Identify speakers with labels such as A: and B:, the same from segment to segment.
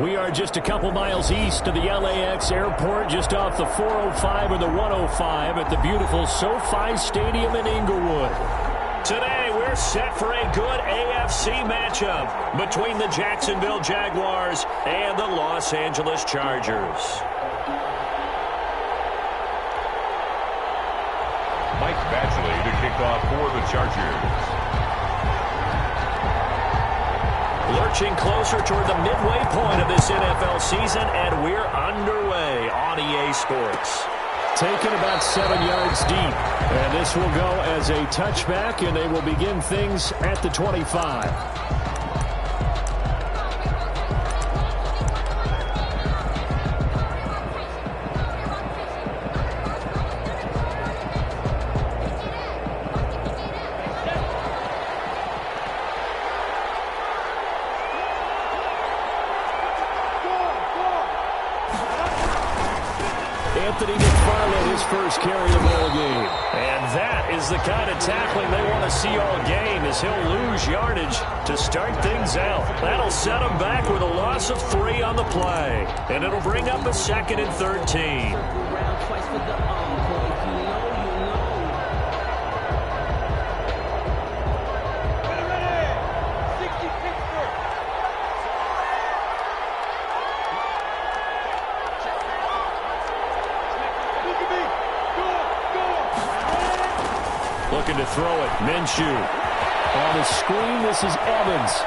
A: We are just a couple miles east of the LAX airport, just off the 405 or the 105 at the beautiful SoFi Stadium in Inglewood. Today, we're set for a good AFC matchup between the Jacksonville Jaguars and the Los Angeles Chargers.
B: Mike Badgley to kick off for the Chargers.
A: Lurching closer toward the midway point of this NFL season, and we're underway on EA Sports. Taken about 7 yards deep, and this will go as a touchback, and they will begin things at the 25. His first carry of the ball game. And that is the kind of tackling they want to see all game, as he'll lose yardage to start things out. That'll set him back with a loss of 3 on the play. And it'll bring up a 2nd and 13. Looking to throw it. Minshew. On the screen, this is Evans.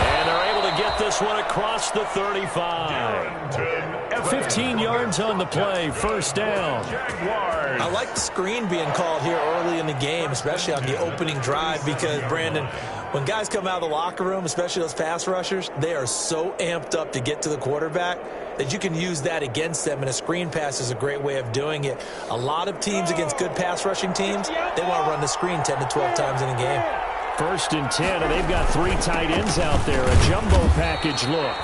A: And they're able to get this one across the 35. 15 yards on the play. First down.
C: I like the screen being called here early in the game, especially on the opening drive, because, Brandon, when guys come out of the locker room, especially those pass rushers, they are so amped up to get to the quarterback that you can use that against them, and a screen pass is a great way of doing it. A lot of teams against good pass rushing teams, they want to run the screen 10 to 12 times in a game.
A: 1st and 10, and they've got 3 tight ends out there. A jumbo package look.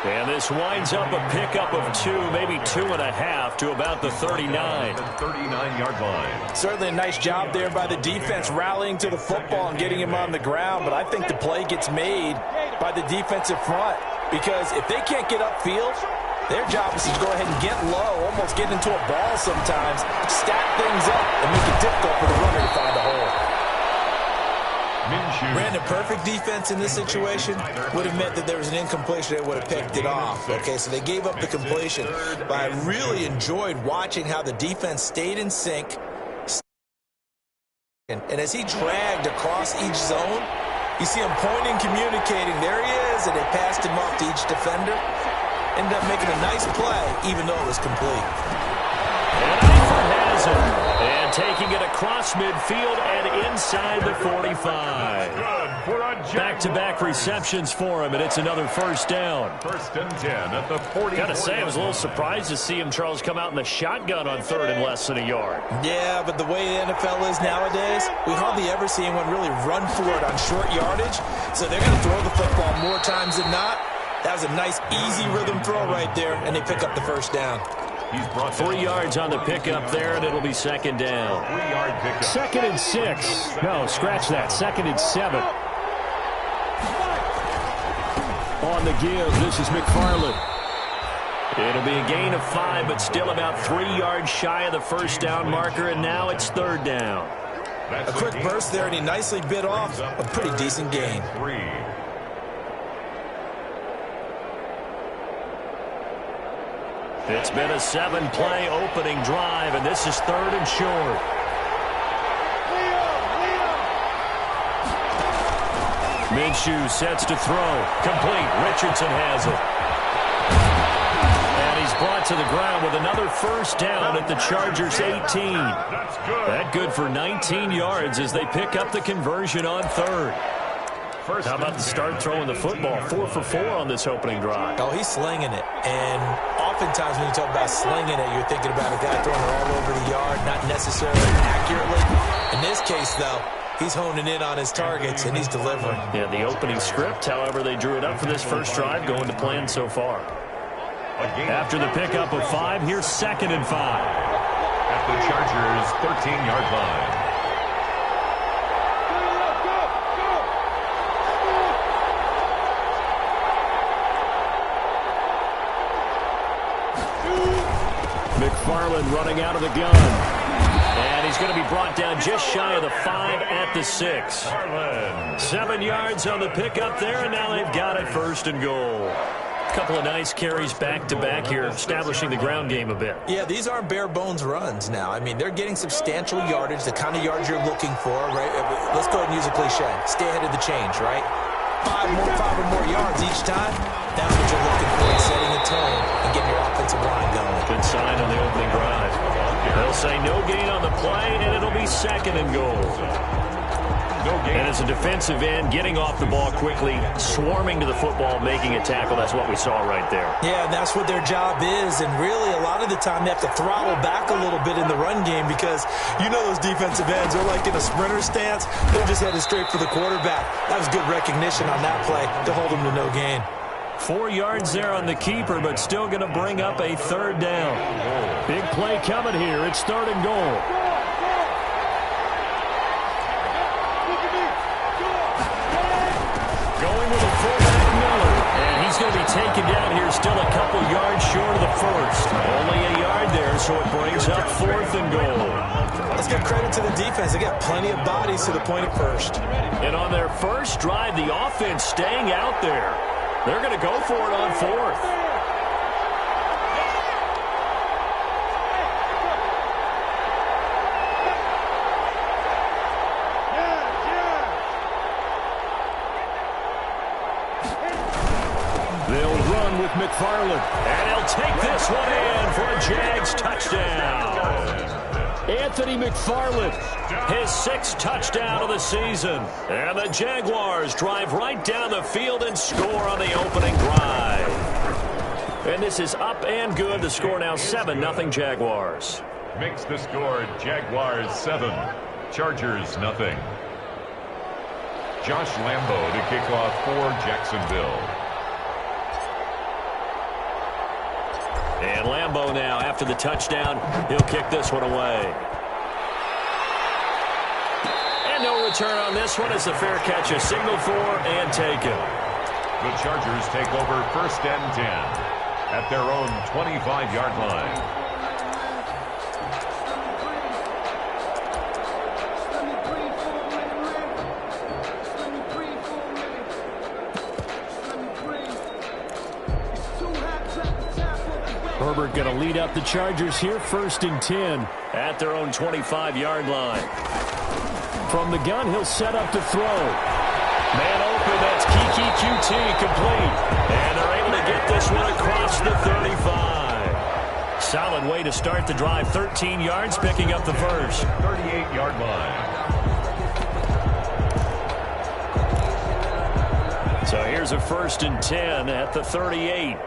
A: And this winds up a pickup of 2, maybe 2.5 to about the 39.
B: 39-yard line.
D: Certainly a nice job there by the defense rallying to the football and getting him on the ground, but I think the play gets made by the defensive front, because if they can't get upfield, their job is to go ahead and get low, almost get into a ball sometimes, stack things up, and make it difficult for the runner to find a hole.
C: Brandon, perfect defense in this situation would have meant that there was an incompletion that would have picked it off. Okay, so they gave up the completion. But I really enjoyed watching how the defense stayed in sync. And as he dragged across each zone, you see him pointing, communicating. There he is, and they passed him off to each defender. Ended up making a nice play, even though it was complete.
A: And Eifert has it. And taking it across midfield and inside the 45. Back-to-back receptions for him, and it's another first down.
B: 1st and 10 at the 40.
A: Gotta say, I was a little surprised to see him, Charles, come out in the shotgun on 3rd and less than a yard.
C: Yeah, but the way the NFL is nowadays, we hardly ever see anyone really run for it on short yardage. So they're going to throw the football more times than not. That was a nice, easy rhythm throw right there, and they pick up the first down.
A: He's brought 3 yards on the pickup there, and it'll be 2nd down.
B: 3-yard pickup.
A: 2nd and 6. No, scratch that. 2nd and 7. On the give, this is McFarland. It'll be a gain of 5, but still about 3 yards shy of the first down marker, and now it's 3rd down.
C: A quick burst there, and he nicely bit off a pretty decent gain.
B: 3.
A: It's been a 7-play opening drive, and this is 3rd and short. Minshew sets to throw. Complete. Richardson has it. And he's brought to the ground with another first down at the Chargers' 18. That good for 19 yards as they pick up the conversion on 3rd. How about the start throwing the football? 4 for 4 on this opening drive.
C: Oh, he's slinging it. And oftentimes when you talk about slinging it, you're thinking about a guy throwing it all over the yard, not necessarily accurately. In this case, though, he's honing in on his targets, and he's delivering.
A: Yeah, the opening script, however, they drew it up for this first drive, going to plan so far. After the pickup of 5, here's 2nd and 5.
B: At the Chargers' 13-yard line.
A: McFarland running out of the gun. And he's going to be brought down just shy of the 5 at the 6. 7 yards on the pickup there, and now they've got it 1st and goal. A couple of nice carries back-to-back here, establishing the ground game a bit.
C: Yeah, these aren't bare-bones runs now. I mean, they're getting substantial yardage, the kind of yards you're looking for, right? Let's go ahead and use a cliche. Stay ahead of the change, right? 5 or more yards each time. That's what you're looking for, setting the tone and getting your offensive line going.
A: Good sign on the opening drive. They'll say no gain on the play, and it'll be 2nd and goal. And as a defensive end, getting off the ball quickly, swarming to the football, making a tackle, that's what we saw right there.
C: Yeah, and that's what their job is. And really, a lot of the time, they have to throttle back a little bit in the run game because you know those defensive ends, they're like in a sprinter stance. They're just headed straight for the quarterback. That was good recognition on that play to hold them to no gain.
A: 4 yards there on the keeper, but still going to bring up a 3rd down. Big play coming here. It's 3rd and goal. Going with a fullback, Miller. And he's going to be taken down here, still a couple yards short of the 1st. Only a yard there, so it brings up 4th and goal.
C: Let's give credit to the defense. They got plenty of bodies to the point of 1st.
A: And on their first drive, the offense staying out there. They're going to go for it on 4th. They'll run with McFarland. And he'll take this one in for a Jags touchdown. Anthony McFarland, his 6th touchdown of the season. And the Jaguars drive right down the field and score on the opening drive. And this is up and good. The score now 7-0 Jaguars.
B: Makes the score Jaguars 7, Chargers 0. Josh Lambo to kick off for Jacksonville.
A: And Lambo now, after the touchdown, he'll kick this one away. And no return on this one. It's a fair catch, a signal for and taken.
B: The Chargers take over 1st and 10 at their own 25-yard line.
A: Herbert going to lead up the Chargers here, 1st and 10 at their own 25-yard line. From the gun, he'll set up to throw. Man open, that's Kiki QT complete. And they're able to get this one across the 35. Solid way to start the drive, 13 yards, picking up the 1st.
B: 38-yard line.
A: So here's a 1st and 10 at the 38.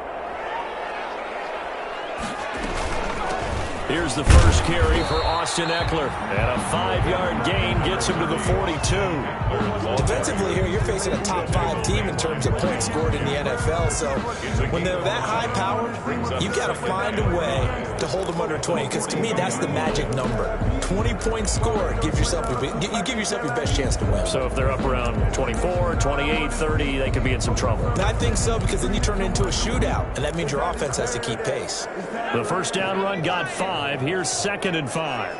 A: Here's the first carry for Austin Eckler. And a 5-yard gain gets him to the 42.
C: Defensively here, you're facing a top 5 team in terms of points scored in the NFL. So when they're that high-powered, you've got to find a way to hold them under 20. Because to me, that's the magic number. 20 points scored, you give yourself your best chance to win.
A: So if they're up around 24, 28, 30, they could be in some trouble.
C: I think so, because then you turn it into a shootout, and that means your offense has to keep pace.
A: The 1st down run got 5. Here's 2nd and 5.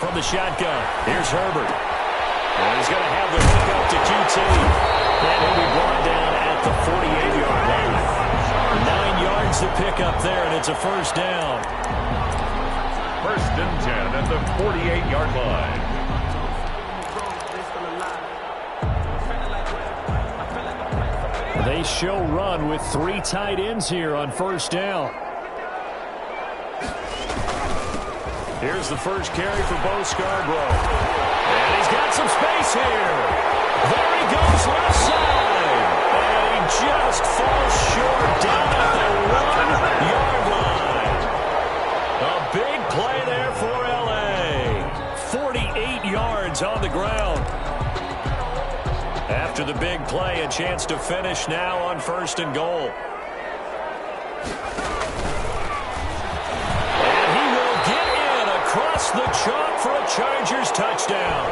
A: From the shotgun, here's Herbert. And he's going to have the hook up to QT. And he'll be brought down at the 48-yard line. 9 yards to pick up there, and it's a 1st down.
B: 1st and 10 at the 48-yard line.
A: They show run with 3 tight ends here on 1st down. Here's the first carry for Bo Scarborough. And he's got some space here. There he goes left side. And he just falls short down at the 1-yard line. A big play there for L.A. 48 yards on the ground. After the big play, a chance to finish now on 1st and goal. And he will get in across the chalk for a Chargers touchdown.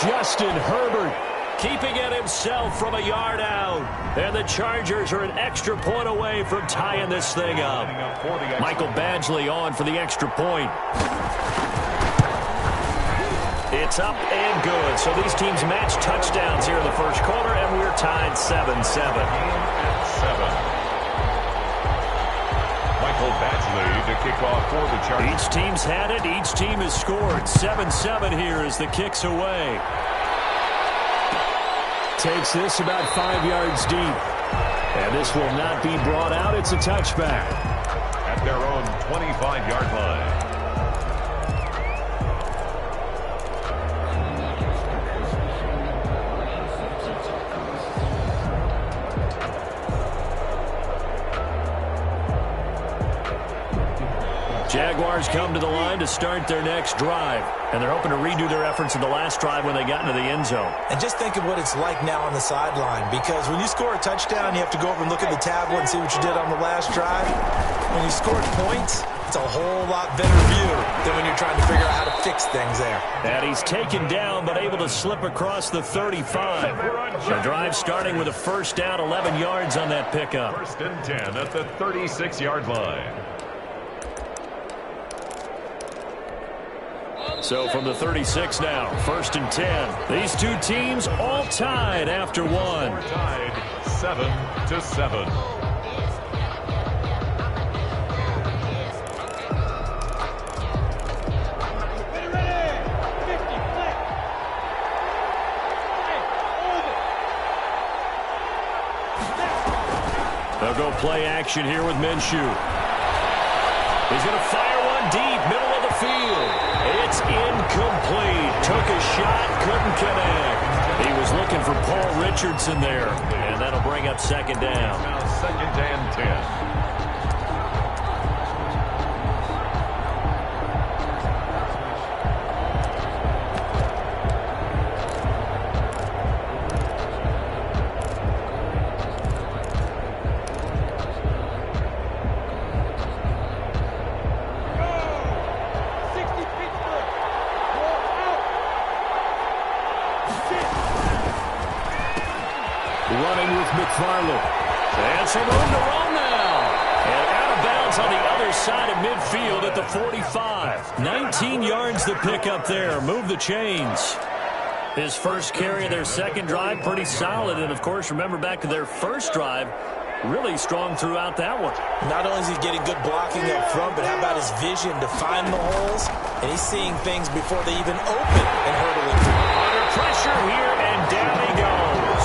A: Justin Herbert keeping it himself from a yard out. And the Chargers are an extra point away from tying this thing up. Michael Badgley on for the extra point. It's up and good. So these teams match touchdowns here in the first quarter, and we're tied 7-7.
B: Michael Badgley to kick off for the Chargers.
A: Each team's had it. Each team has scored. 7-7 here as the kick's away. Takes this about 5 yards deep. And this will not be brought out. It's a touchback.
B: At their own 25-yard line.
A: Jaguars come to the line to start their next drive. And they're hoping to redo their efforts in the last drive when they got into the end zone.
C: And just think of what it's like now on the sideline. Because when you score a touchdown, you have to go over and look at the tablet and see what you did on the last drive. When you scored points, it's a whole lot better view than when you're trying to figure out how to fix things there.
A: And he's taken down but able to slip across the 35. The drive starting with a first down, 11 yards on that pickup.
B: 1st and 10 at the 36-yard line.
A: So from the 36 now, 1st and 10. These two teams all tied after one.
B: We're tied 7-7.
A: They'll go play action here with Minshew. He's going to fire one deep, middle of the field. It's incomplete. Took a shot, couldn't connect. He was looking for Paul Richardson there, and that'll bring up second down.
B: Now 2nd and 10.
A: And some room to run now. And out of bounds on the other side of midfield at the 45. 19 yards to pick up there. Move the chains. His first carry of their second drive, pretty solid. And, of course, remember back to their first drive, really strong throughout that one.
C: Not only is he getting good blocking up front, but how about his vision to find the holes? And he's seeing things before they even open and hurdling through.
A: Under pressure here, and down he goes.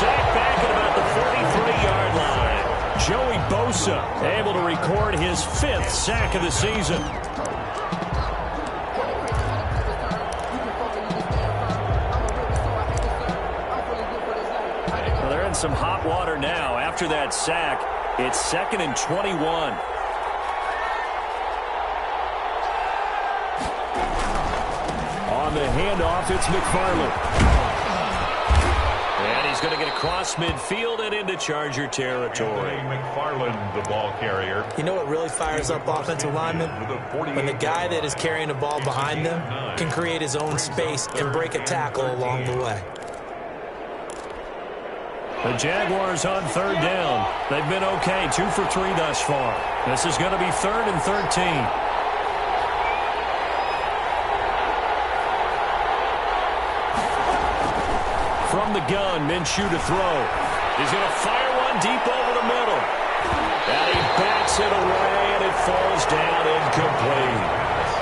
A: Sacked back at about the 43-yard line. Joey Bosa able to record his 5th sack of the season. Well, they're in some hot water now. After that sack, it's 2nd and 21. On the handoff, it's McFarland. And he's going to get across midfield and into Charger territory.
B: McFarland, the ball carrier.
C: You know what really fires up offensive linemen? When the guy that is carrying the ball behind them can create his own space and break a tackle along the way.
A: The Jaguars on 3rd down. They've been okay, 2 for 3 thus far. This is going to be 3rd and 13. From the gun, Minshew to throw. He's going to fire one deep over the middle. And he backs it away, and it falls down incomplete.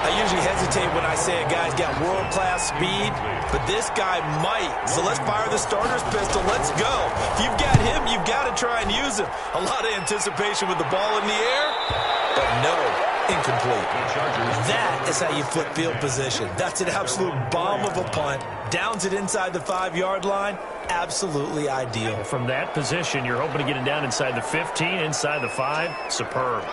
C: I usually hesitate when I say a guy's got world-class speed, but this guy might. So let's fire the starter's pistol. Let's go. If you've got him, you've got to try and use him. A lot of anticipation with the ball in the air, but no, incomplete. That is how you flip field position. That's an absolute bomb of a punt. Downs it inside the 5-yard line. Absolutely ideal.
A: From that position, you're hoping to get it down inside the 15, inside the 5. Superb.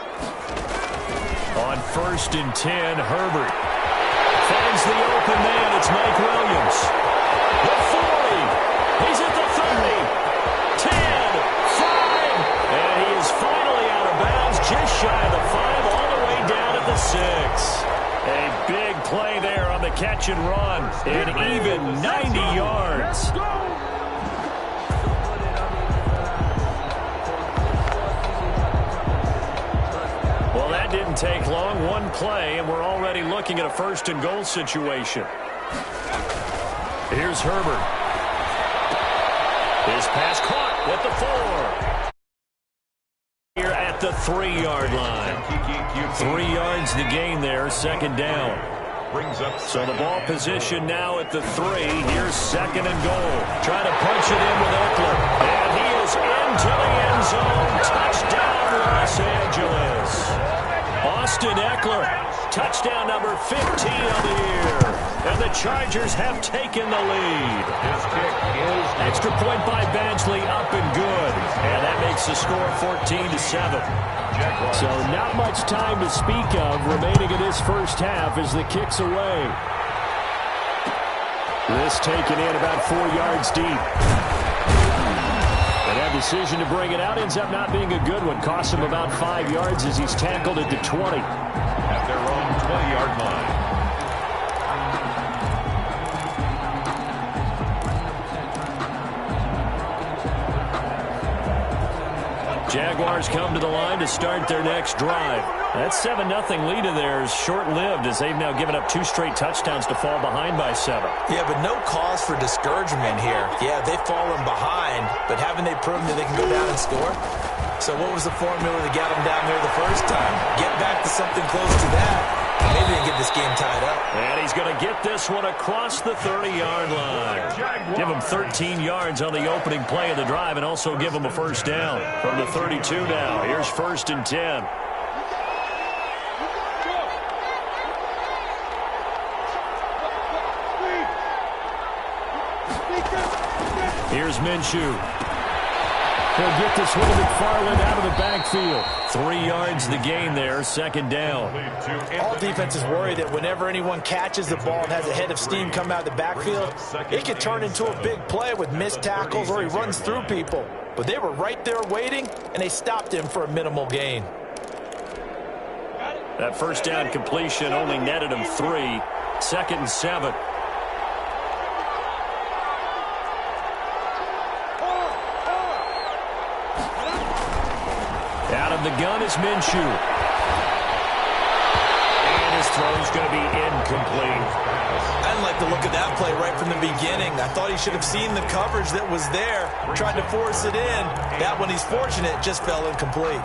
A: On 1st and 10, Herbert finds the open man. It's Mike Williams. The 40. He's at the 30. 10, 5. And he is finally out of bounds, just shy of the 5, all the way down at the 6. A big play there on the catch and run. And even 90 yards. take long. One play, and we're already looking at a 1st and goal situation. Here's Herbert. His pass caught at the 4. Here at the 3-yard line. 3 yards to gain there, 2nd down. So the ball position now at the 3. Here's 2nd and goal. Trying to punch it in with Eckler. And he is into the end zone. Touchdown, Los Angeles. Austin Eckler, touchdown number 15 of the year. And the Chargers have taken the lead. Extra point by Badgley, up and good. And that makes the score 14-7. So not much time to speak of remaining in this first half as the kick's away. This taken in about 4 yards deep. And that decision to bring it out ends up not being a good one. Costs him about 5 yards as he's tackled at the 20.
B: At their own 20-yard line.
A: Jaguars come to the line to start their next drive. That 7-0 lead of theirs short-lived as they've now given up 2 straight touchdowns to fall behind by 7.
C: Yeah, but no cause for discouragement here. Yeah, they've fallen behind, but haven't they proven that they can go down and score? So what was the formula that got them down there the first time? Get back to something close to that. Maybe they get this game tied up.
A: And he's going to get this one across the 30-yard line. Give him 13 yards on the opening play of the drive and also give him a 1st down from the 32 now. Here's 1st and 10. Here's Minshew. He'll get this one to McFarland out of the backfield. 3 yards the gain there, 2nd down.
D: All defenses worry that whenever anyone catches the ball and has a head of steam come out of the backfield, it could turn into a big play with missed tackles or he runs through people. But they were right there waiting, and they stopped him for a minimal gain.
A: That 1st down completion only netted him 3. 2nd and 7. Out of the gun is Minshew. And his throw's going to be incomplete.
C: I didn't like the look of that play right from the beginning. I thought he should have seen the coverage that was there, tried to force it in. That one, he's fortunate, just fell incomplete.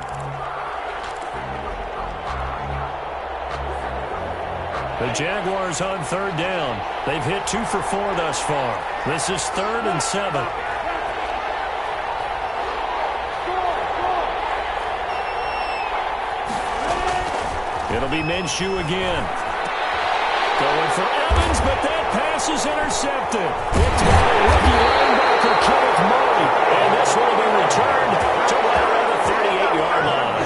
A: The Jaguars on 3rd down. They've hit 2 for 4 thus far. This is 3rd and 7. It'll be Minshew again. Going for Evans, but that pass is intercepted. Picked by the rookie linebacker, Kenneth Murray. And this will be returned to right around the 38-yard line.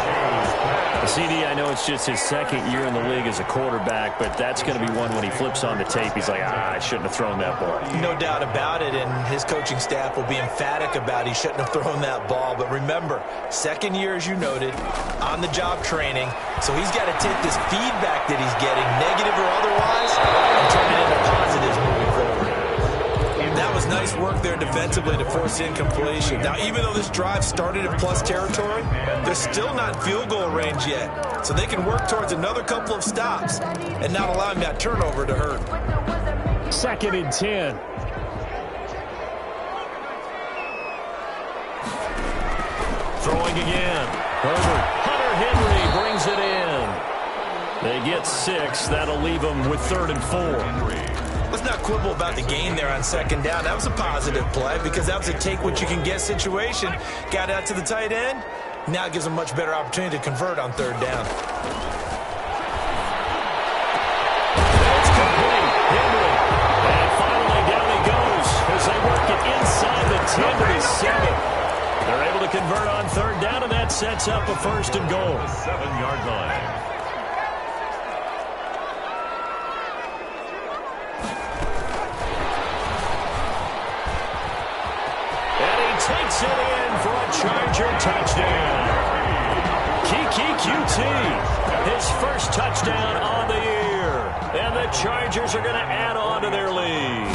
A: CD, I know it's just his 2nd year in the league as a quarterback, but that's going to be one when he flips on the tape. He's like, I shouldn't have thrown that ball.
C: No doubt about it, and his coaching staff will be emphatic about he shouldn't have thrown that ball. But remember, 2nd year, as you noted, on-the-job training, so he's got to take this feedback that he's getting, negative or otherwise, and turn it into positives moving forward. That was nice work there defensively to force incompletion. Now, even though this drive started in plus territory, they're still not in field goal range yet. So they can work towards another couple of stops and not allowing that turnover to hurt.
A: 2nd and 10. Throwing again. Herbert. Hunter Henry brings it in. They get 6. That'll leave them with 3rd and 4.
C: Let's not quibble about the gain there on 2nd down. That was a positive play because that was a take-what-you-can-get situation. Got out to the tight end. Now it gives them a much better opportunity to convert on 3rd down.
A: It's complete. Henry. And finally down he goes as they work it inside the 10 to the 7. They're able to convert on 3rd down, and that sets up a 1st and goal.
B: 7-yard line.
A: Takes it in for a Charger touchdown. Kiki QT, his 1st touchdown on the year. And the Chargers are going to add on to their lead.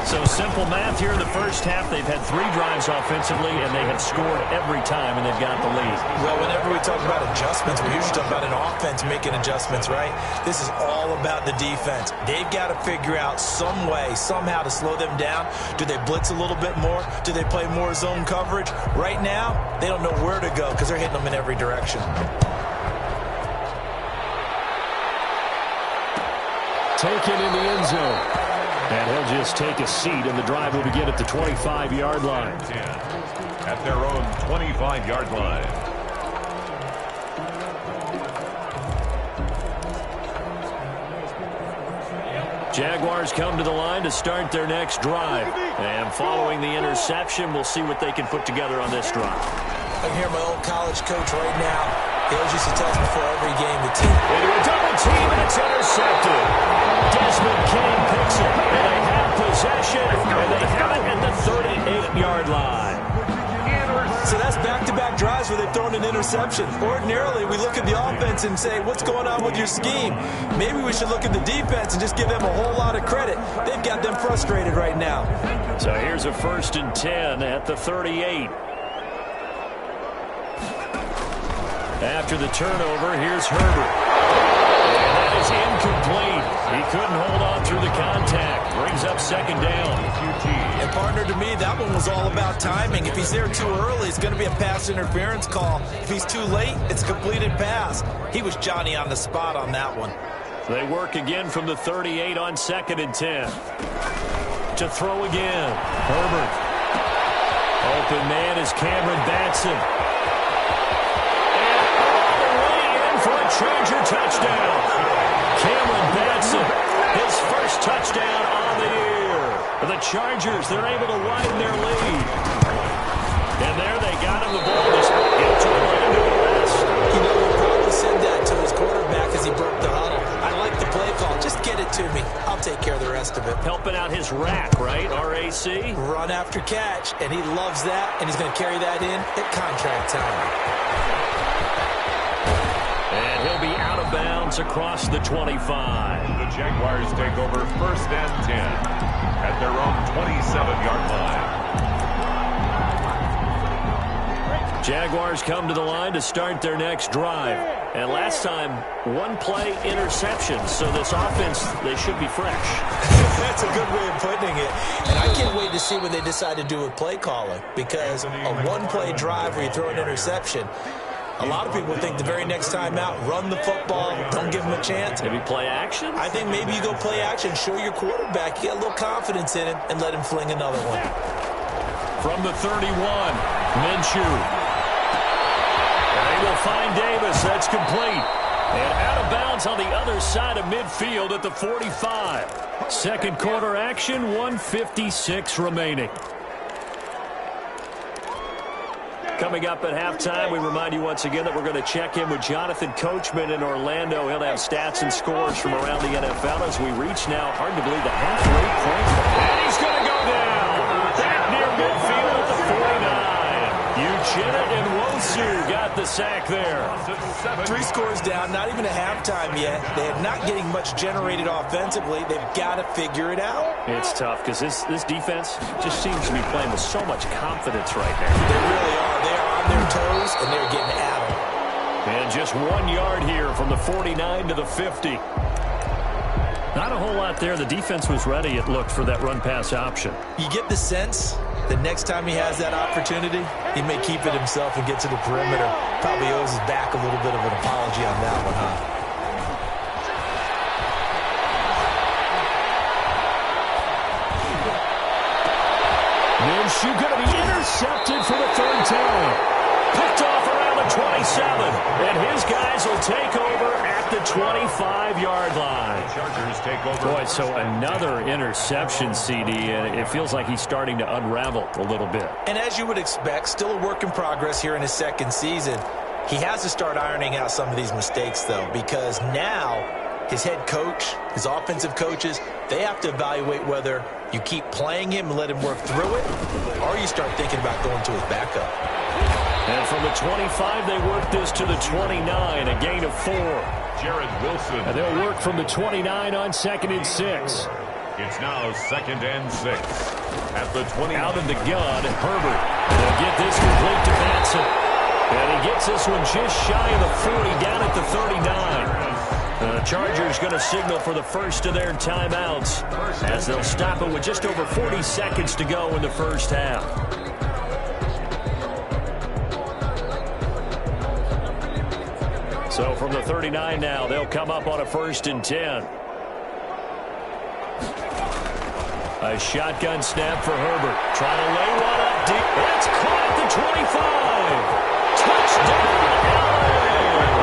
A: So simple math here in the first half. They've had 3 drives offensively, and they have scored every time, and they've got the lead.
C: Well, whenever we talk about adjustments, we usually talk about an offense making adjustments, right? This is all about the defense. They've got to figure out some way, somehow to slow them down. Do they blitz a little bit more? Do they play more zone coverage? Right now, they don't know where to go because they're hitting them in every direction.
A: Taken in the end zone. And he'll just take a seat, and the drive will begin at the 25-yard line.
B: At their own 25-yard line.
A: Jaguars come to the line to start their next drive. And following the interception, we'll see what they can put together on this drive.
C: I can hear my old college coach right now. He always used to tell us before every game, the team.
A: Into a double team, and it's intercepted. Desmond King picks it, and they have possession, and they have it at the 38-yard line.
C: So that's back-to-back drives where they've thrown an interception. Ordinarily, we look at the offense and say, what's going on with your scheme? Maybe we should look at the defense and just give them a whole lot of credit. They've got them frustrated right now.
A: So here's a 1st and 10 at the 38. After the turnover, here's Herbert. And that is incomplete. He couldn't hold on through the contact. Brings up 2nd down.
C: And partner, to me, that one was all about timing. If he's there too early, it's going to be a pass interference call. If he's too late, it's a completed pass. He was Johnny on the spot on that one.
A: They work again from the 38 on 2nd and 10. To throw again. Herbert. Open man is Cameron Batson. Charger touchdown. Cameron Batson, his first touchdown on the year. For the Chargers, they're able to widen their lead. And there they got him the ball. Just get to Orlando rest.
C: You know, he probably said that to his quarterback as he broke the huddle. I like the play call. Just get it to me. I'll take care of the rest of it.
A: Helping out his rack, right? RAC?
C: Run after catch. And he loves that. And he's going to carry that in at contract time.
A: And he'll be out of bounds across the 25.
B: The Jaguars take over 1st and 10 at their own 27-yard line.
A: Jaguars come to the line to start their next drive. And last time, 1-play interception. So this offense, they should be fresh.
C: That's a good way of putting it. And I can't wait to see what they decide to do with play calling. Because a 1-play drive where you throw an interception, a lot of people think the very next time out, run the football, don't give him a chance.
A: Maybe play action?
C: I think maybe you go play action, show your quarterback, you got a little confidence in him, and let him fling another one.
A: From the 31, Minshew. They will find Davis. That's complete. And out of bounds on the other side of midfield at the 45. 2nd quarter action, 1:56 remaining. Coming up at halftime, we remind you once again that we're going to check in with Jonathan Coachman in Orlando. He'll have stats and scores from around the NFL as we reach now, hard to believe, the halfway point. And he's going to go down. Back near midfield at the 49. Uchenna and Wosu got the sack there.
C: 3 scores down, not even a halftime yet. They're not getting much generated offensively. They've got to figure it out.
A: It's tough because this defense just seems to be playing with so much confidence right now.
C: They really are. They're on their toes, and they're getting at them.
A: And just 1 yard here from the 49 to the 50. Not a whole lot there. The defense was ready, it looked, for that run-pass option.
C: You get the sense the next time he has that opportunity, he may keep it himself and get to the perimeter. Probably owes his back a little bit of an apology on that one, huh?
A: Minshew going to be intercepted for the 3rd time. Picked off around the 27. And his guys will take over at the 25-yard line.
B: Chargers take over.
A: Boy, so another interception, CD, and it feels like he's starting to unravel a little bit.
C: And as you would expect, still a work in progress here in his 2nd season. He has to start ironing out some of these mistakes, though, because now his head coach, his offensive coaches, they have to evaluate whether you keep playing him and let him work through it, or you start thinking about going to his backup.
A: And from the 25, they work this to the 29, a gain of 4.
B: Jared Wilson.
A: And they'll work from the 29 on 2nd and 6.
B: It's now 2nd and 6 at the 20.
A: Out of the gun, Herbert. They'll get this complete to Batson. And he gets this one just shy of the 40, down at the 39. The Chargers going to signal for the first of their timeouts as they'll stop it with just over 40 seconds to go in the first half. So from the 39 now, they'll come up on a 1st and 10. A shotgun snap for Herbert. Trying to lay one up deep. It's caught at the 25. Touchdown, LA!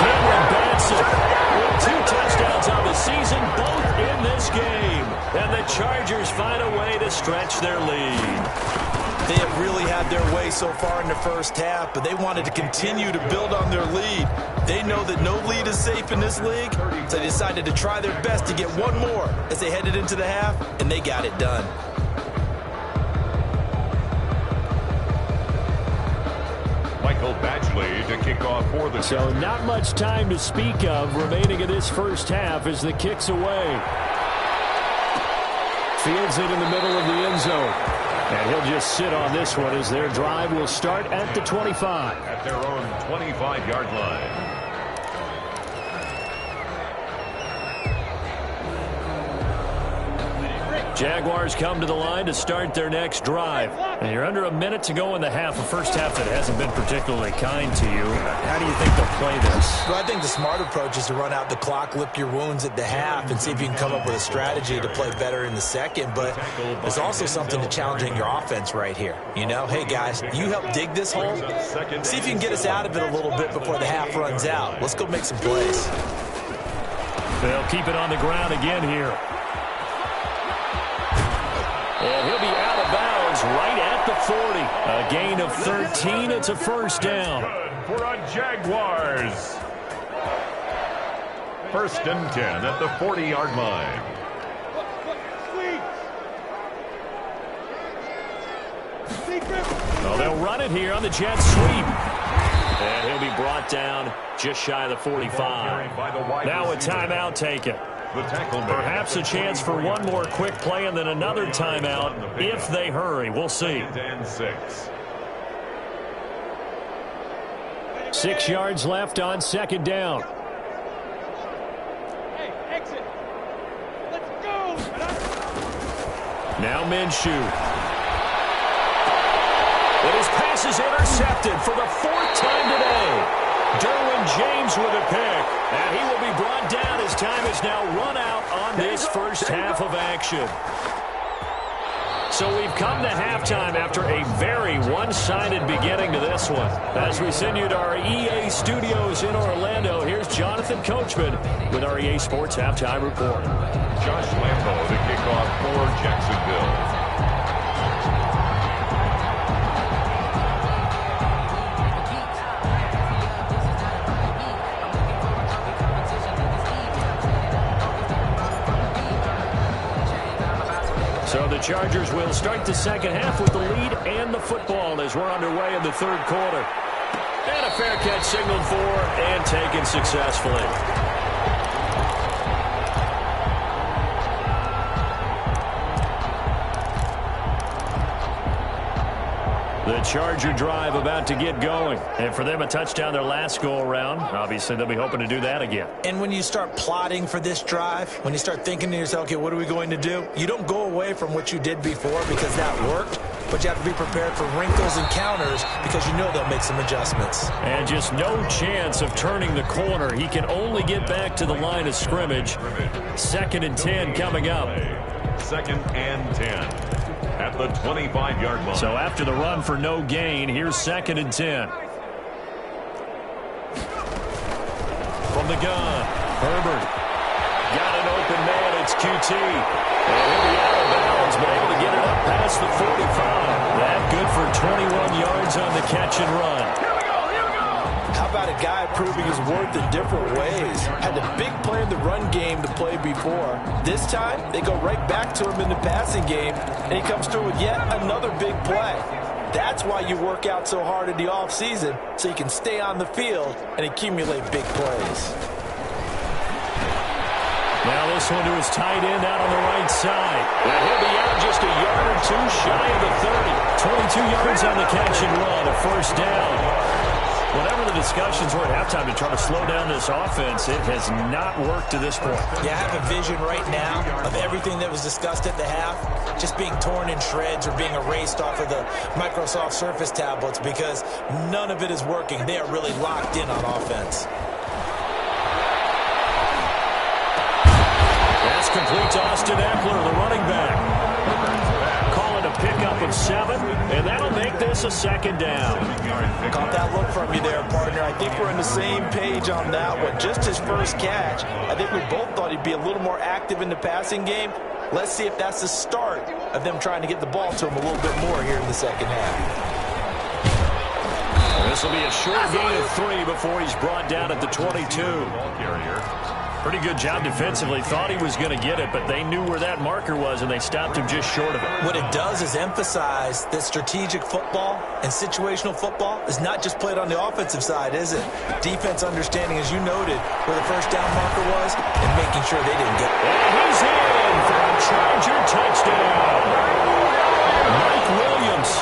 A: Cameron Batson with 2 touchdowns on the season, both in this game. And the Chargers find a way to stretch their lead.
D: They have really had their way so far in the first half, but they wanted to continue to build on their lead. They know that no lead is safe in this league, so they decided to try their best to get one more as they headed into the half, and they got it done.
B: Michael Badgley to kick off for the
A: So not much time to speak of remaining in this first half as the kick's away. Fields it in the middle of the end zone. And he'll just sit on this one as their drive will start at the 25.
B: at their own 25-yard line.
A: Jaguars come to the line to start their next drive. And you're under a minute to go in the half, a first half that hasn't been particularly kind to you. How do you think they'll play this?
C: Well, I think the smart approach is to run out the clock, lick your wounds at the half, and see if you can come up with a strategy to play better in the second. But there's also something to challenging your offense right here. You know, hey, guys, you help dig this hole. See if you can get us out of it a little bit before the half runs out. Let's go make some plays.
A: They'll keep it on the ground again here. And he'll be out of bounds right at the 40. A gain of 13. It's a first down.
B: Good for a Jaguars. 1st and 10 at the 40-yard line.
A: Well, they'll run it here on the jet sweep. And he'll be brought down just shy of the 45. Now a timeout taken. Perhaps a chance for one more quick play and then another timeout if they hurry. We'll see. 6 yards left on 2nd down.
E: Hey, exit. Let's go.
A: Now Minshew. But his pass is intercepted for the 4th time today. Derwin James with a pick, and he will be brought down as time is now run out on this first half of action. So we've come to halftime after a very one-sided beginning to this one. As we send you to our EA studios in Orlando, here's Jonathan Coachman with our EA Sports Halftime Report.
B: Josh Lambo to kick off for Jacksonville.
A: So the Chargers will start the second half with the lead and the football as we're underway in the 3rd quarter. And a fair catch signaled for and taken successfully. The Charger drive about to get going. And for them, a touchdown their last go-around. Obviously, they'll be hoping to do that again.
C: And when you start plotting for this drive, when you start thinking to yourself, okay, what are we going to do? You don't go away from what you did before because that worked, but you have to be prepared for wrinkles and counters because you know they'll make some adjustments.
A: And just no chance of turning the corner. He can only get back to the line of scrimmage. 2nd and 10 coming up.
B: 2nd and 10. At the 25-yard line.
A: So after the run for no gain, here's 2nd and 10. From the gun, Herbert. Got an open man, it's QT. And he'll be out of bounds, but able to get it up past the 45. That good for 21 yards on the catch and run.
D: How about a guy proving his worth in different ways? Had a big play in the run game to play before. This time, they go right back to him in the passing game, and he comes through with yet another big play. That's why you work out so hard in the offseason, so you can stay on the field and accumulate big plays.
A: Now this one to his tight end out on the right side. And he'll be out just a yard or two shy of the 30. 22 yards on the catch and run, a first down. Whatever the discussions were at halftime to try to slow down this offense, it has not worked to this point.
C: Yeah, I have a vision right now of everything that was discussed at the half just being torn in shreds or being erased off of the Microsoft Surface tablets because none of it is working. They are really locked in on offense.
A: That's complete to Austin Eckler, the running back. Call it a pickup of 7, and that'll make this a second down.
D: Caught that look from you there, partner. I think we're on the same page on that one. Just his first catch, I think we both thought he'd be a little more active in the passing game. Let's see if that's the start of them trying to get the ball to him a little bit more here in the second half.
A: This will be a short gain of 3 before he's brought down at the 22. Pretty good job defensively. Thought he was going to get it, but they knew where that marker was, and they stopped him just short of it.
C: What it does is emphasize that strategic football and situational football is not just played on the offensive side, is it? Defense understanding, as you noted, where the first down marker was and making sure they didn't get it.
A: And he's in for a Charger touchdown. Mike Williams,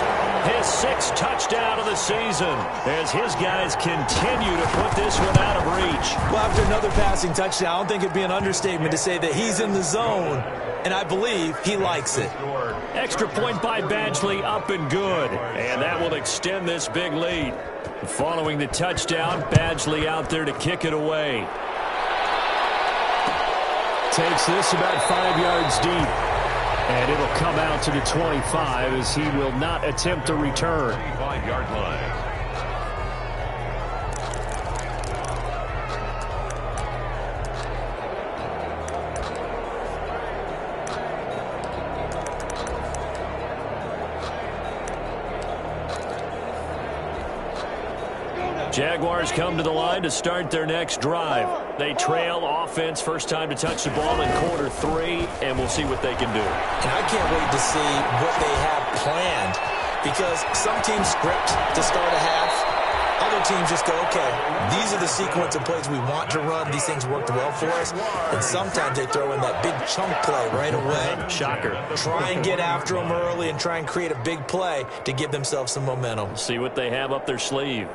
A: his 6th touchdown of the season as his guys continue to put this one out of reach.
C: Well, after another passing touchdown, I don't think it'd be an understatement to say that he's in the zone, and I believe he likes it.
A: Extra point by Badgley, up and good, and that will extend this big lead. Following the touchdown, Badgley out there to kick it away. Takes this about 5 yards deep. And it'll come out to the 25 as he will not attempt to return.
B: 25-yard line.
A: Jaguars come to the line to start their next drive. They trail offense, first time to touch the ball in quarter 3, and we'll see what they can do.
C: And I can't wait to see what they have planned because some teams script to start a half. Other teams just go, okay, these are the sequence of plays we want to run. These things worked well for us. And sometimes they throw in that big chunk play right away.
A: Shocker.
C: Try and get after them early and try and create a big play to give themselves some momentum.
A: See what they have up their sleeve.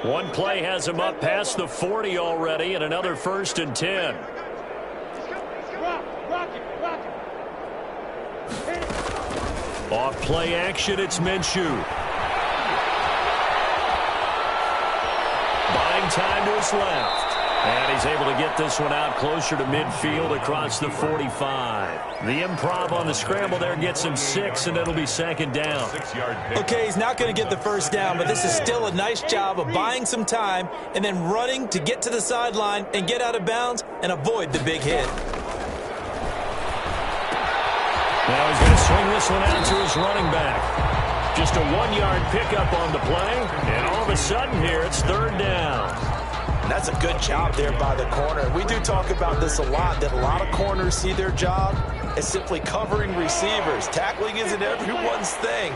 A: One play has him up past the 40 already, and another 1st and 10. Off play action, it's Minshew. Buying time to his left. And he's able to get this one out closer to midfield across the 45. The improv on the scramble there gets him 6, and it'll be second down.
C: Okay, he's not going to get the first down, but this is still a nice job of buying some time and then running to get to the sideline and get out of bounds and avoid the big hit.
A: Now he's going to swing this one out to his running back. Just a 1-yard pickup on the play, and all of a sudden here it's 3rd down.
D: And that's a good job there by the corner. We do talk about this a lot, that a lot of corners see their job as simply covering receivers. Tackling isn't everyone's thing.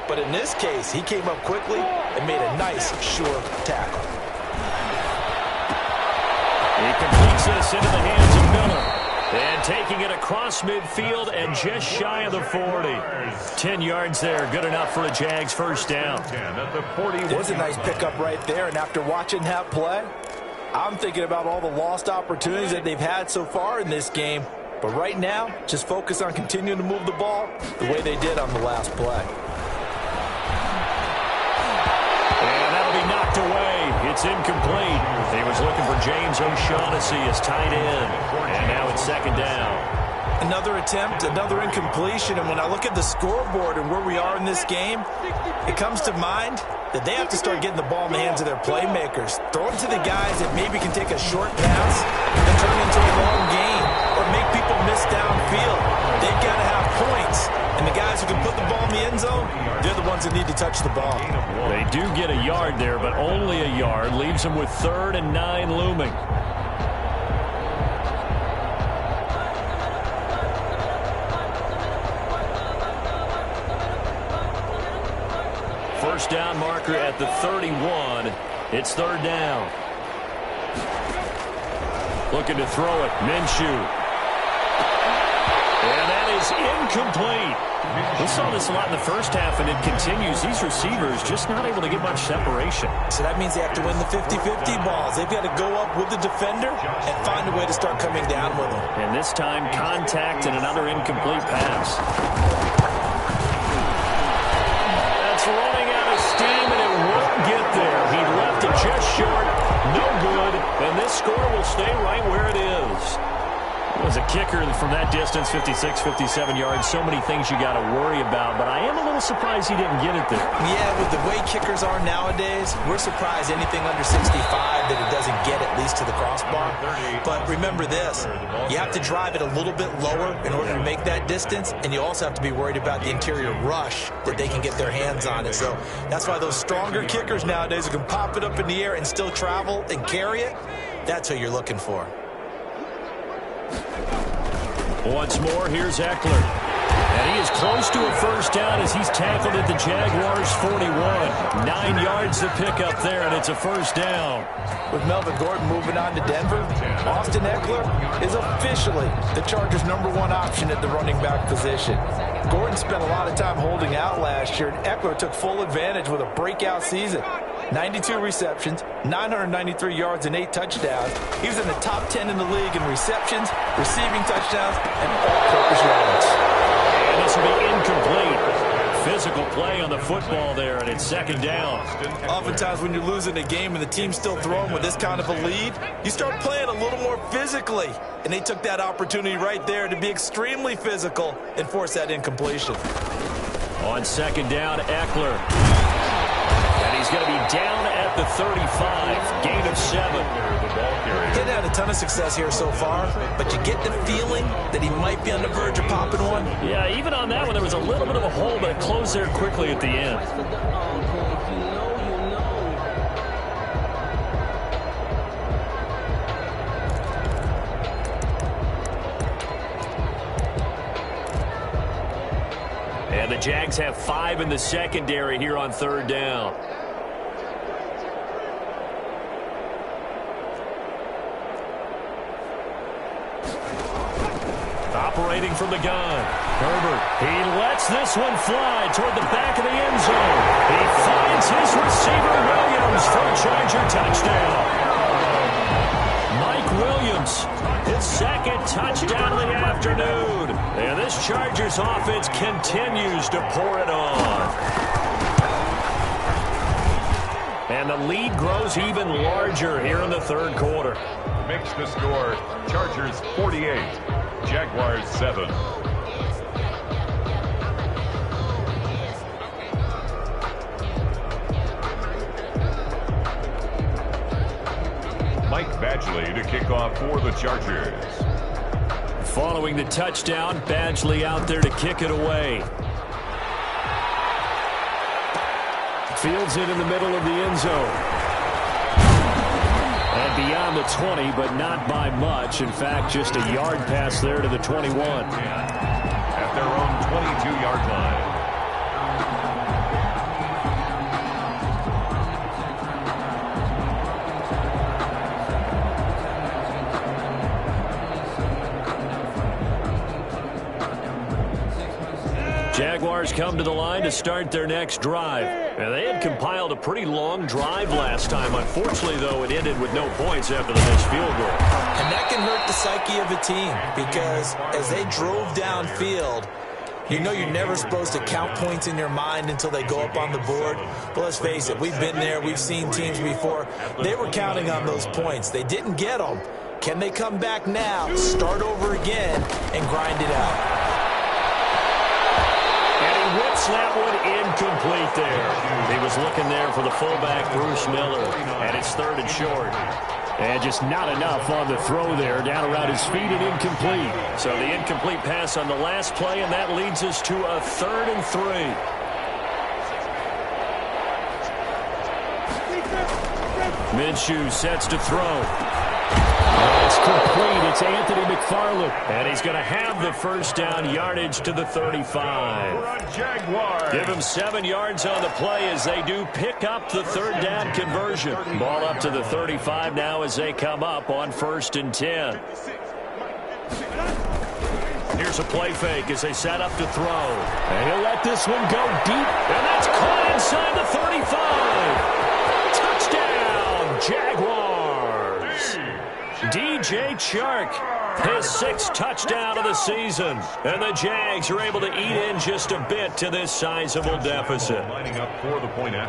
D: But in this case, he came up quickly and made a nice, sure tackle.
A: He completes this into the hands of Miller. And taking it across midfield and just shy of the 40. 10 yards there, good enough for a Jags first down.
D: It was a nice pickup right there, and after watching that play, I'm thinking about all the lost opportunities that they've had so far in this game. But right now, just focus on continuing to move the ball the way they did on the last play.
A: And that'll be knocked away. It's incomplete. He was looking for James O'Shaughnessy as tight end. And now it's second down.
C: Another attempt, another incompletion, and when I look at the scoreboard and where we are in this game, it comes to mind that they have to start getting the ball in the hands of their playmakers. Throw it to the guys that maybe can take a short pass and turn into a long gain or make people miss downfield. They've got to have points, and the guys who can put the ball in the end zone, they're the ones that need to touch the ball.
A: They do get a yard there, but only a yard. Leaves them with 3rd and 9 looming. first down marker at the 31. It's third down. Looking to throw it. Minshew. And that is incomplete. We saw this a lot in the first half, and it continues. These receivers just not able to get much separation.
C: So that means they have to win the 50-50 balls. They've got to go up with the defender and find a way to start coming down with them.
A: And this time, contact and another incomplete pass. That's running out of steam, and it won't get there. He left it just short. No good. And this score will stay right where it is. As a kicker from that distance, 56, 57 yards, so many things you got to worry about, but I am a little surprised he didn't get it there.
C: Yeah, with the way kickers are nowadays, we're surprised anything under 65 that it doesn't get at least to the crossbar. But remember this, you have to drive it a little bit lower in order to make that distance, and you also have to be worried about the interior rush that they can get their hands on it. So that's why those stronger kickers nowadays who can pop it up in the air and still travel and carry it, that's what you're looking for.
A: Once more, here's Eckler. And he is close to a first down as he's tackled at the Jaguars' 41. 9 yards to pick up there, and it's a first down.
D: With Melvin Gordon moving on to Denver, Austin Eckler is officially the Chargers' #1 option at the running back position. Gordon spent a lot of time holding out last year, and Eckler took full advantage with a breakout season. 92 receptions, 993 yards, and 8 touchdowns. He was in the top 10 in the league in receptions, receiving touchdowns, and all-purpose yards.
A: And this will be incomplete. Physical play on the football there, and it's second down.
C: Oftentimes when you're losing a game and the team's still throwing with this kind of a lead, you start playing a little more physically. And they took that opportunity right there to be extremely physical and force that incompletion.
A: On second down, Eckler. And he's going to be down at the 35. Gain of 7.
C: He's had a ton of success here so far, but you get the feeling that he might be on the verge of popping one.
A: Yeah, even on that one, there was a little bit of a hole, but it closed there quickly at the end. And the Jags have 5 in the secondary here on third down. Operating from the gun. Herbert, he lets this one fly toward the back of the end zone. He finds his receiver, Williams, for a Charger touchdown. Mike Williams, his second touchdown of the afternoon. And this Chargers offense continues to pour it on. And the lead grows even larger here in the third quarter.
B: Makes the score Chargers 48. Jaguars 7. Mike Badgley to kick off for the Chargers.
A: Following the touchdown, Badgley out there to kick it away. Fields it in the middle of the end zone. And beyond the 20, but not by much. In fact, just a yard pass there to the 21.
B: At their own 22-yard line.
A: Jaguars come to the line to start their next drive. And they had compiled a pretty long drive last time. Unfortunately, though, it ended with no points after the missed field goal.
C: And that can hurt the psyche of a team because as they drove downfield, you know you're never supposed to count points in your mind until they go up on the board. But let's face it, we've been there. We've seen teams before. They were counting on those points. They didn't get them. Can they come back now, start over again, and grind it out?
A: Whips that one incomplete there. He was looking there for the fullback, Bruce Miller, and it's third and short. And just not enough on the throw there, down around his feet and incomplete. So the incomplete pass on the last play, and that leads us to a 3rd and 3. Minshew sets to throw. It's complete. It's Anthony McFarland. And he's going to have the first down, yardage to the 35. Give him 7 yards on the play as they do pick up the third down conversion. Ball up to the 35 now as they come up on 1st and 10. Here's a play fake as they set up to throw. And he'll let this one go deep. And that's caught inside the 35. Touchdown, Jaguars. DJ Chark, his 6th touchdown of the season. And the Jags are able to eat in just a bit to this sizable deficit.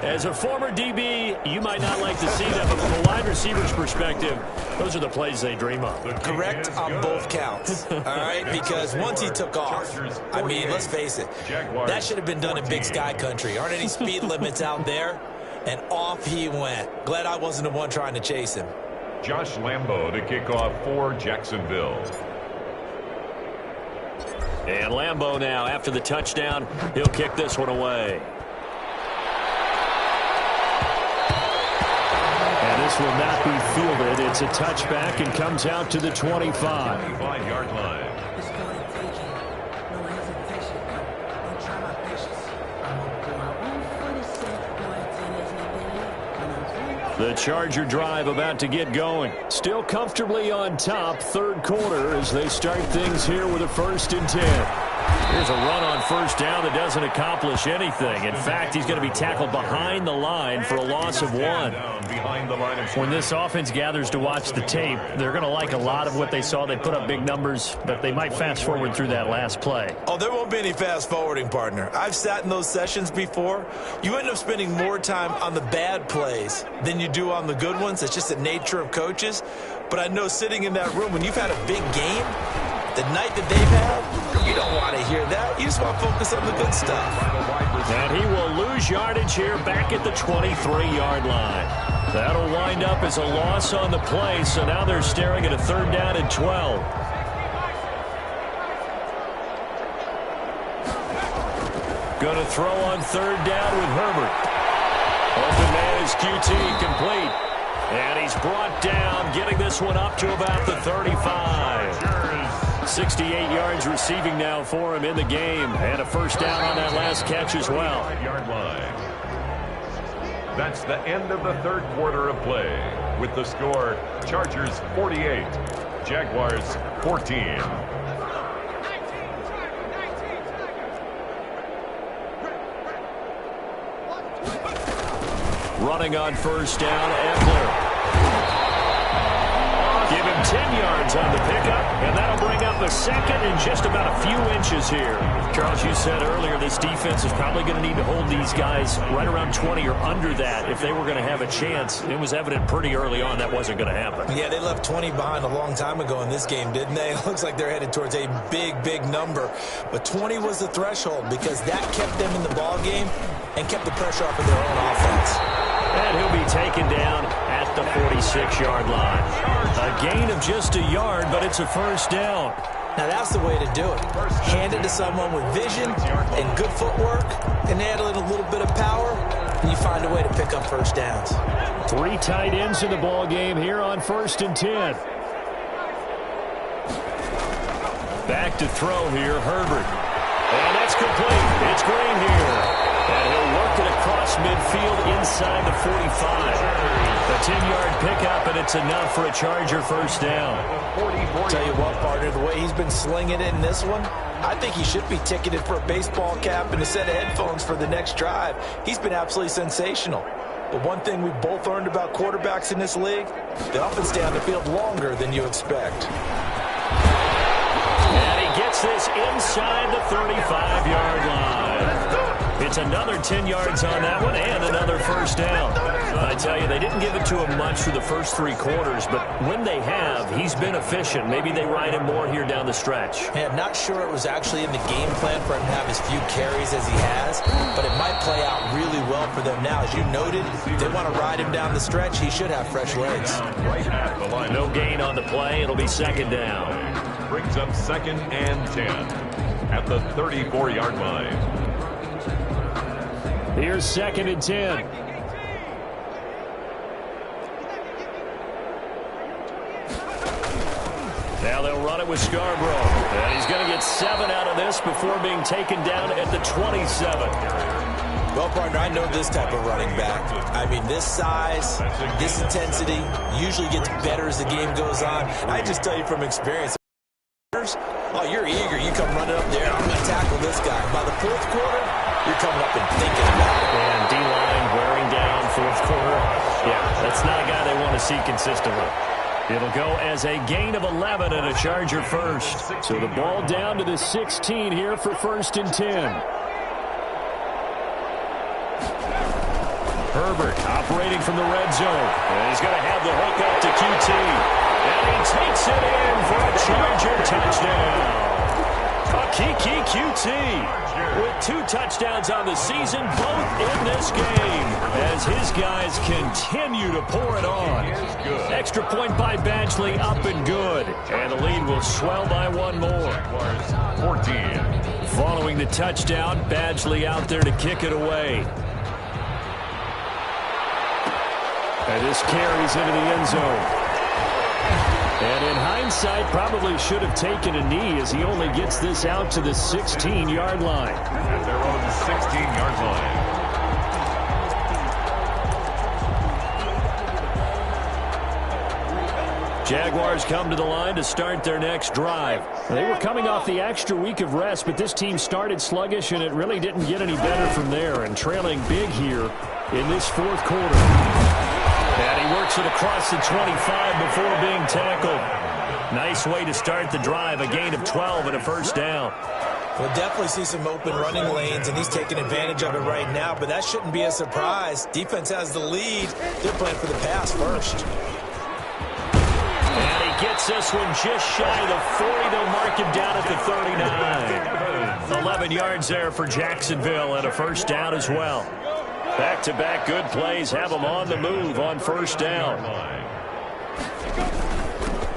A: As a former DB, you might not like to see that, but from a wide receiver's perspective, those are the plays they dream of.
C: Correct on both counts, all right? Because once he took off, I mean, let's face it, that should have been done in Big Sky Country. Aren't any speed limits out there? And off he went. Glad I wasn't the one trying to chase him.
B: Josh Lambo to kick off for Jacksonville.
A: And Lambo now, after the touchdown, he'll kick this one away. And this will not be fielded. It's a touchback and comes out to the 25.
B: 25-yard line.
A: The Charger drive about to get going. Still comfortably on top, 3rd quarter as they start things here with a 1st and 10. Here's a run on 1st down that doesn't accomplish anything. In fact, he's going to be tackled behind the line for a loss of 1. When this offense gathers to watch the tape, they're going to like a lot of what they saw. They put up big numbers, but they might fast forward through that last play.
C: Oh, there won't be any fast forwarding, partner. I've sat in those sessions before. You end up spending more time on the bad plays than you do on the good ones. It's just the nature of coaches. But I know sitting in that room, when you've had a big game, the night that they've had, you don't want to hear that. You just want to focus on the good stuff.
A: And he will lose yardage here back at the 23-yard line. That'll wind up as a loss on the play, so now they're staring at a 3rd down and 12. Going to throw on 3rd down with Herbert. Open man is QT, complete. And he's brought down, getting this one up to about the 35. 68 yards receiving now for him in the game. And a 1st down on that last catch as well.
B: Yard line. That's the end of the 3rd quarter of play. With the score, Chargers 48, Jaguars 14.
A: Running on 1st down, Eckler. Give him 10 yards on the pickup, and that'll bring up a 2nd and just about a few inches here. Charles, you said earlier this defense is probably going to need to hold these guys right around 20 or under that if they were going to have a chance. It was evident pretty early on that wasn't going to happen.
C: Yeah, they left 20 behind a long time ago in this game, didn't they? It looks like they're headed towards a big, big number. But 20 was the threshold because that kept them in the ball game and kept the pressure off of their own offense.
A: And he'll be taken down at the 46-yard line. A gain of just a yard, but it's a 1st down.
C: Now that's the way to do it. Hand it to someone with vision and good footwork, and add in a little bit of power, and you find a way to pick up 1st downs.
A: 3 tight ends in the ball game here on 1st and 10. Back to throw here, Herbert. And that's complete. It's Green here. And he'll work it across midfield inside the 45. A 10-yard pickup, and it's enough for a Charger 1st down.
C: Tell you what, partner, the way he's been slinging it in this one, I think he should be ticketed for a baseball cap and a set of headphones for the next drive. He's been absolutely sensational. But one thing we've both learned about quarterbacks in this league, they often stay on the field longer than you expect.
A: And he gets this inside the 35-yard line. It's another 10 yards on that one and another 1st down. I tell you, they didn't give it to him much for the first 3 quarters, but when they have, he's been efficient. Maybe they ride him more here down the stretch.
C: Yeah, not sure it was actually in the game plan for him to have as few carries as he has, but it might play out really well for them now. As you noted, if they want to ride him down the stretch, he should have fresh legs.
A: No gain on the play. It'll be 2nd down.
B: Brings up 2nd and 10 at the 34-yard line.
A: Here's 2nd and 10. Now they'll run it with Scarborough. And he's going to get 7 out of this before being taken down at the 27.
C: Well, partner, I know this type of running back. I mean, this size, this intensity usually gets better as the game goes on. I just tell you from experience, oh, you're eager. You come running up there. I'm going to tackle this guy. By the fourth quarter, you're coming up and thinking about it.
A: And D-line wearing down fourth quarter. Yeah, that's not a guy they want to see consistently. It'll go as a gain of 11 and a Charger first. So the ball down to the 16 here for 1st and 10. Herbert operating from the red zone. And he's going to have the hook up to QT. And he takes it in for a Charger touchdown. Kiki QT with 2 touchdowns on the season, both in this game, as his guys continue to pour it on. Extra point by Badgley, up and good. And the lead will swell by 1 more.
B: 14.
A: Following the touchdown, Badgley out there to kick it away. And this carries into the end zone. And in hindsight, probably should have taken a knee as he only gets this out to the 16-yard line.
B: At their own 16-yard line.
A: Jaguars come to the line to start their next drive. They were coming off the extra week of rest, but this team started sluggish, and it really didn't get any better from there. And trailing big here in this fourth quarter. And he works it across the 25 before being tackled. Nice way to start the drive, a gain of 12 and a 1st down.
C: We'll definitely see some open running lanes, and he's taking advantage of it right now, but that shouldn't be a surprise. Defense has the lead. They're playing for the pass first.
A: And he gets this one just shy of the 40. They'll mark him down at the 39. 11 yards there for Jacksonville and a 1st down as well. Back-to-back good plays have them on the move on 1st down.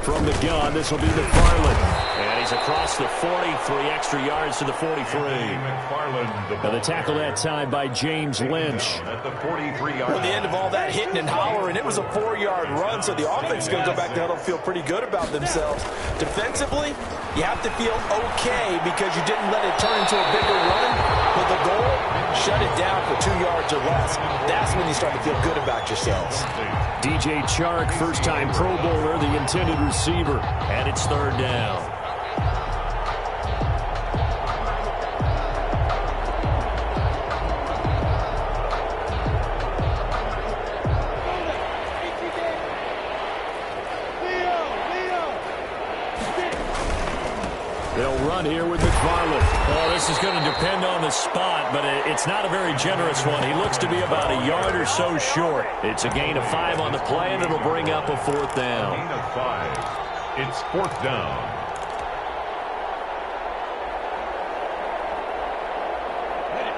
A: From the gun, this will be McFarland. And he's across the 40, 3 extra yards to the 43. And the tackle that time by James Lynch.
B: At the 43-yard
D: At the end of all that hitting and hollering, it was a 4-yard run, so the offense is going to go back to huddle and feel pretty good about themselves. Defensively, you have to feel okay because you didn't let it turn into a bigger run. But the goal, shut it down for 2 yards or less. That's when you start to feel good about yourselves.
A: DJ Chark, first-time Pro Bowler, the intended receiver. And it's 3rd down. They'll run here with McFarland. Oh, this is going to depend on the spot, but it's not a very generous one. He looks to be about a yard or so short. It's a gain of 5 on the play, and it'll bring up a 4th down.
B: Gain of 5. It's 4th down.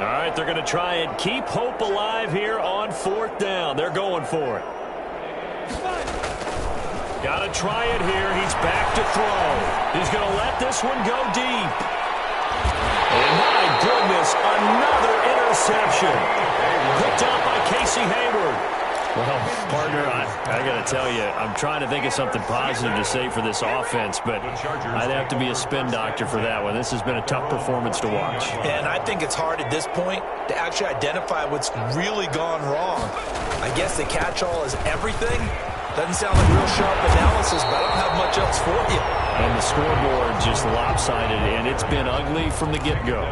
A: All right, they're going to try and keep hope alive here on 4th down. They're going for it. Got to try it here. He's back to throw. He's going to let this one go deep. And my goodness, another interception. Picked up by Casey Hayward. Well, partner, I got to tell you, I'm trying to think of something positive to say for this offense, but I'd have to be a spin doctor for that one. This has been a tough performance to watch.
C: And I think it's hard at this point to actually identify what's really gone wrong. I guess the catch-all is everything. Doesn't sound like real sharp analysis, but I don't have much else for you.
A: And the scoreboard just lopsided, and it's been ugly from the get-go.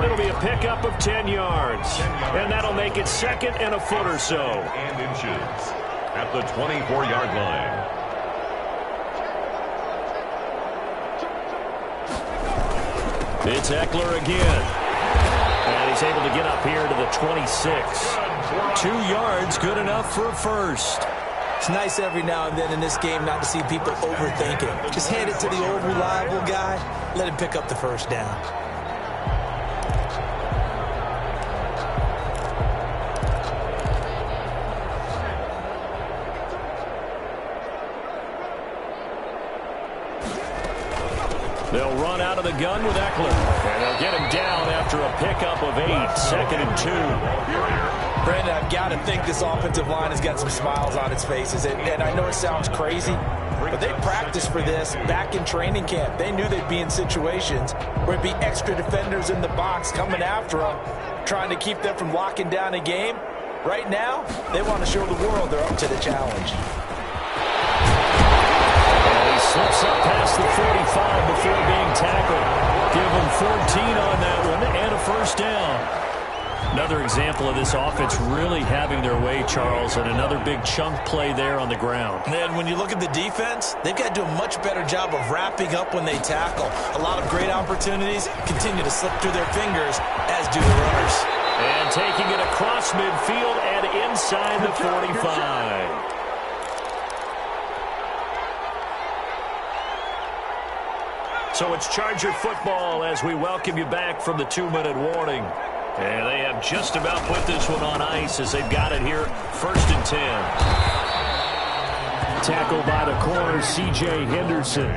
A: It'll be a pickup of 10 yards, and that'll make it 2nd and a foot or so.
B: And inches at the 24-yard line.
A: It's Eckler again. And he's able to get up here to the 26. 2 yards, good enough for a 1st.
C: It's nice every now and then in this game not to see people overthink it. Just hand it to the old reliable guy. Let him pick up the 1st down.
A: They'll run out of the gun with Eckler. And they'll get him down after a pickup of 8, 2nd and 2.
D: Brandon, I've got to think this offensive line has got some smiles on its faces. And I know it sounds crazy, But they practiced for this back in training camp. They knew they'd be in situations where it'd be extra defenders in the box coming after them, trying to keep them from locking down a game. Right now, they want to show the world they're up to the challenge.
A: He slips up past the 45 before being tackled. Give him 14 on that one and a first down. Another example of this offense really having their way, Charles, and another big chunk play there on the ground.
C: And when you look at the defense, they've got to do a much better job of wrapping up when they tackle. A lot of great opportunities continue to slip through their fingers, as do the runners.
A: And taking it across midfield and inside the 45. So it's Charger football as we welcome you back from the 2-minute warning. And they have just about put this one on ice as they've got it here, 1st and 10. Tackled by the corner, C.J. Henderson.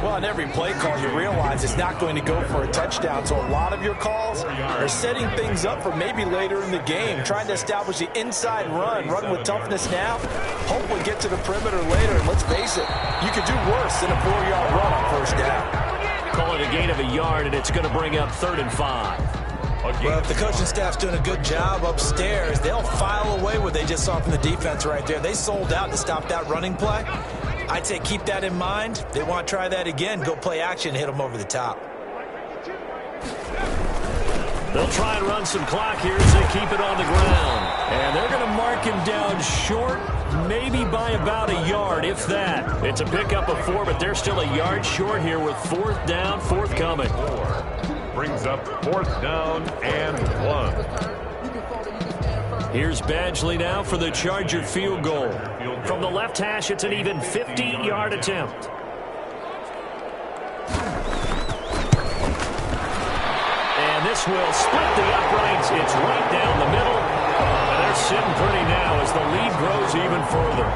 D: Well, on every play call, you realize it's not going to go for a touchdown. So a lot of your calls are setting things up for maybe later in the game, trying to establish the inside run with toughness now, hopefully get to the perimeter later. And let's face it, you could do worse than a 4-yard run on 1st down.
A: Call it a gain of a yard, and it's going to bring up 3rd and 5.
C: Well, if the coaching staff's doing a good job upstairs, they'll file away what they just saw from the defense right there. They sold out to stop that running play. I'd say keep that in mind. They want to try that again. Go play action, hit them over the top.
A: They'll try and run some clock here as they keep it on the ground. And they're going to mark him down short, maybe by about a yard, if that. It's a pickup of 4, but they're still a yard short here with 4th down, forthcoming.
B: Brings up 4th down and 1.
A: Here's Badgley now for the Charger field goal. From the left hash, it's an even 50-yard attempt. And this will split the uprights. It's right down the middle. And they're sitting pretty now as the lead grows even further.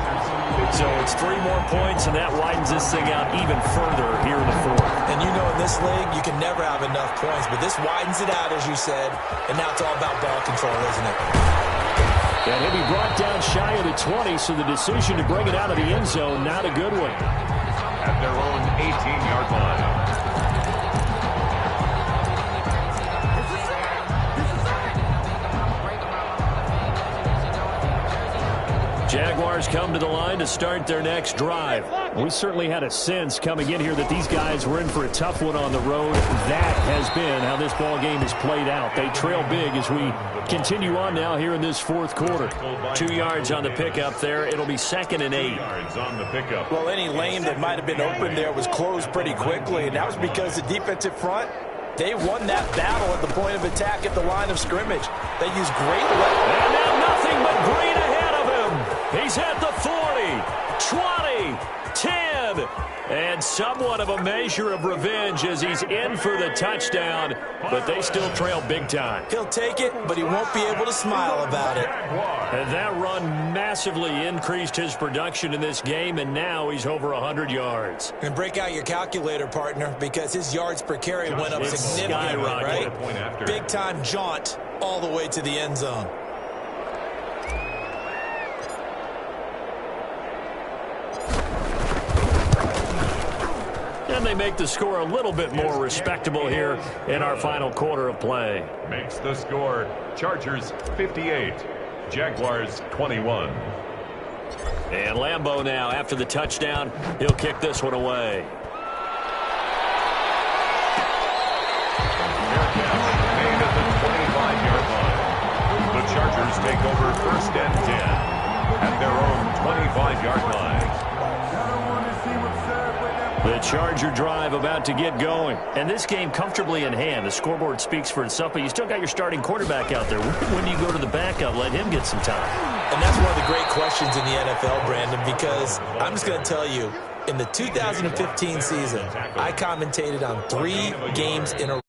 A: So it's 3 more points, and that widens this thing out even further here in the 4th.
C: And you know in this league, you can never have enough points, but this widens it out, as you said, and now it's all about ball control, isn't it?
A: And he'll be brought down shy of the 20, so the decision to bring it out of the end zone, not a good one.
B: At their own 18-yard line.
A: Jaguars come to the line to start their next drive. We certainly had a sense coming in here that these guys were in for a tough one on the road. That has been how this ball game has played out. They trail big as we continue on now here in this 4th quarter. 2 yards on the pickup there. It'll be 2nd and 8.
B: On the pickup.
D: Well, any lane that might have been open there was closed pretty quickly, and that was because the defensive front, they won that battle at the point of attack at the line of scrimmage. They used great leverage.
A: And now nothing but green ahead of him. He's at the 40, 20, 10, and somewhat of a measure of revenge as he's in for the touchdown, but they still trail big time.
C: He'll take it, but he won't be able to smile about it.
A: And that run massively increased his production in this game, and now he's over 100 yards.
C: And break out your calculator, partner, because his yards per carry went up significantly, right? Big-time jaunt all the way to the end zone.
A: And they make the score a little bit more respectable here in our final quarter of play.
B: Makes the score Chargers 58, Jaguars 21.
A: And Lambeau now, after the touchdown, he'll kick this one away.
B: Made at the 25-yard line. The Chargers take over 1st and 10 at their own 25-yard line.
A: The Charger drive about to get going. And this game comfortably in hand. The scoreboard speaks for itself, but you still got your starting quarterback out there. When do you go to the backup? Let him get some time.
C: And that's one of the great questions in the NFL, Brandon, because I'm just going to tell you, in the 2015 season, I commentated on 3 games in a row.